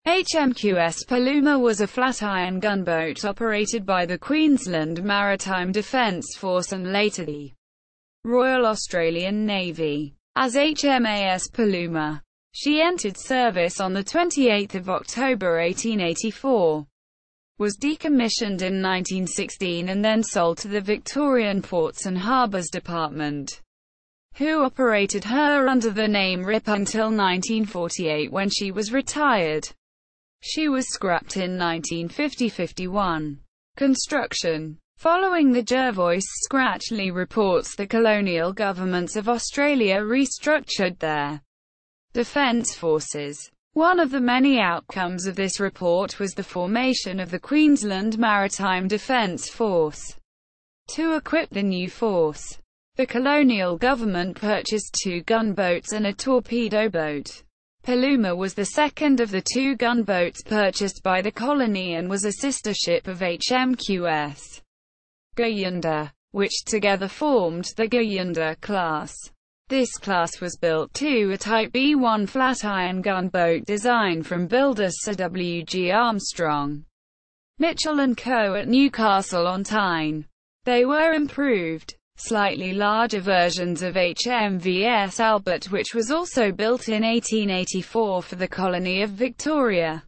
HMQS Paluma was a flat-iron gunboat operated by the Queensland Maritime Defence Force and later the Royal Australian Navy as HMAS Paluma. She entered service on 28 October 1884, was decommissioned in 1916 and then sold to the Victorian Ports and Harbours Department, who operated her under the name RIP until 1948 when she was retired. She was scrapped in 1950-51. Construction. Following the Jervois Scratchley reports, the colonial governments of Australia restructured their defence forces. One of the many outcomes of this report was the formation of the Queensland Maritime Defence Force. To equip the new force, the colonial government purchased 2 gunboats and a torpedo boat. Paluma was the second of the 2 gunboats purchased by the colony and was a sister ship of HMQS Gayundah, which together formed the Gayundah-class. This class was built to a Type B1 flat-iron gunboat design from builder Sir W. G. Armstrong, Mitchell & Co. at Newcastle-on-Tyne. They were improved, slightly larger versions of HMVS Albert, which was also built in 1884 for the colony of Victoria.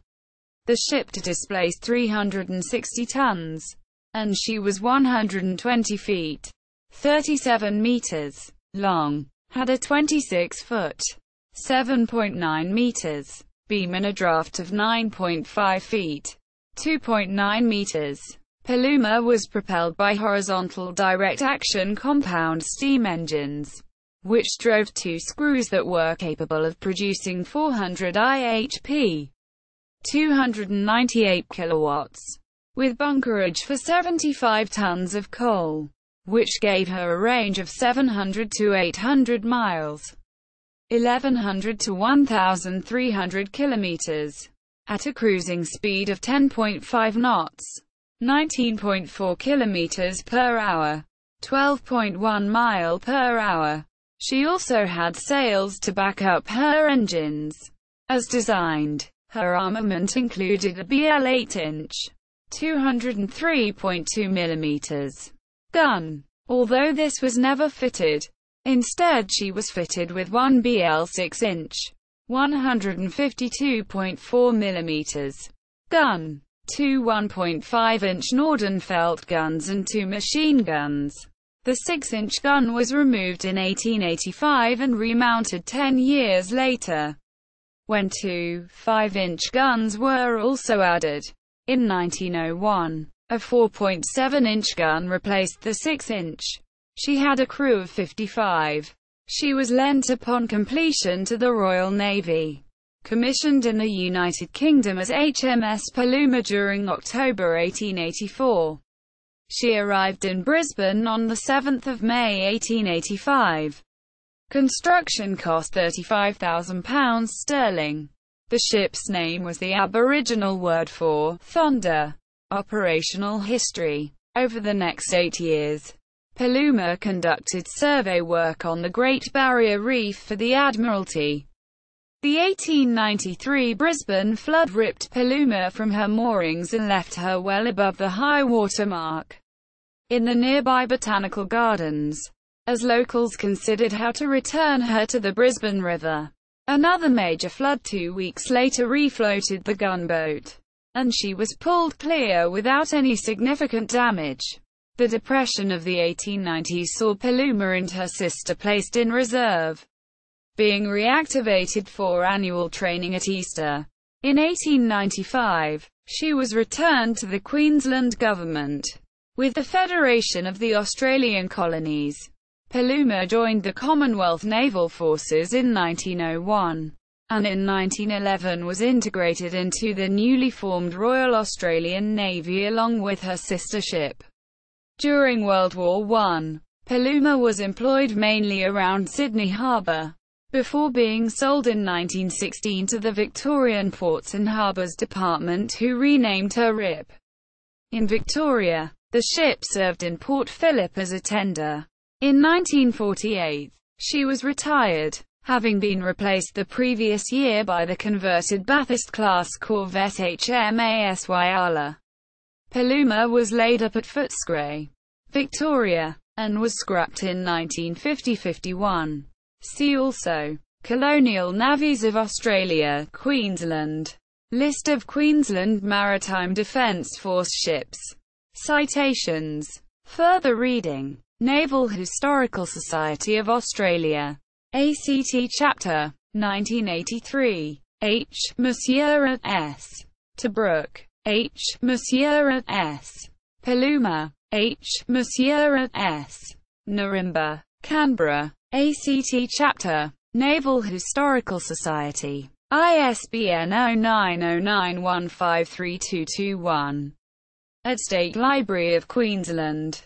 The ship displaced 360 tons, and she was 120 feet, 37 meters, long, had a 26-foot, 7.9 meters, beam and a draft of 9.5 feet, 2.9 meters. Paluma was propelled by horizontal direct-action compound steam engines, which drove 2 screws that were capable of producing 400 IHP, 298 kilowatts, with bunkerage for 75 tons of coal, which gave her a range of 700 to 800 miles, 1,100 to 1,300 kilometers, at a cruising speed of 10.5 knots. 19.4 kilometers per hour, 12.1 mile per hour. She also had sails to back up her engines. As designed, her armament included a BL 8-inch, 203.2 millimeters gun, although this was never fitted. Instead, she was fitted with one BL 6-inch, 152.4 millimeters gun, 2 1.5-inch Nordenfeldt guns and 2 machine guns. The 6-inch gun was removed in 1885 and remounted 10 years later, when 2 5-inch guns were also added. In 1901, a 4.7-inch gun replaced the 6-inch. She had a crew of 55. She was lent upon completion to the Royal Navy, commissioned in the United Kingdom as HMS Paluma during October 1884. She arrived in Brisbane on 7 May 1885. Construction cost £35,000 sterling. The ship's name was the Aboriginal word for thunder. Operational history. Over the next 8 years, Paluma conducted survey work on the Great Barrier Reef for the Admiralty. The 1893 Brisbane flood ripped Paluma from her moorings and left her well above the high water mark in the nearby botanical gardens, as locals considered how to return her to the Brisbane River. Another major flood 2 weeks later refloated the gunboat, and she was pulled clear without any significant damage. The depression of the 1890s saw Paluma and her sister placed in reserve, being reactivated for annual training at Easter. In 1895, she was returned to the Queensland government, with the Federation of the Australian Colonies. Paluma joined the Commonwealth Naval Forces in 1901, and in 1911 was integrated into the newly formed Royal Australian Navy along with her sister ship. During World War I, Paluma was employed mainly around Sydney Harbour, before being sold in 1916 to the Victorian Ports and Harbours Department, who renamed her RIP. In Victoria, the ship served in Port Phillip as a tender. In 1948, she was retired. having been replaced the previous year by the converted Bathurst-class corvette HMAS Paluma, was laid up at Footscray, Victoria, and was scrapped in 1950-51. See also: Colonial Navies of Australia, Queensland. List of Queensland Maritime Defence Force ships. Citations. Further reading: Naval Historical Society of Australia. ACT Chapter. 1983. H. Monsieur S. Tobruk. H. Monsieur S. Paluma. H. Monsieur S. Narimba. Canberra. ACT Chapter. Naval Historical Society. ISBN 0909153221. At State Library of Queensland.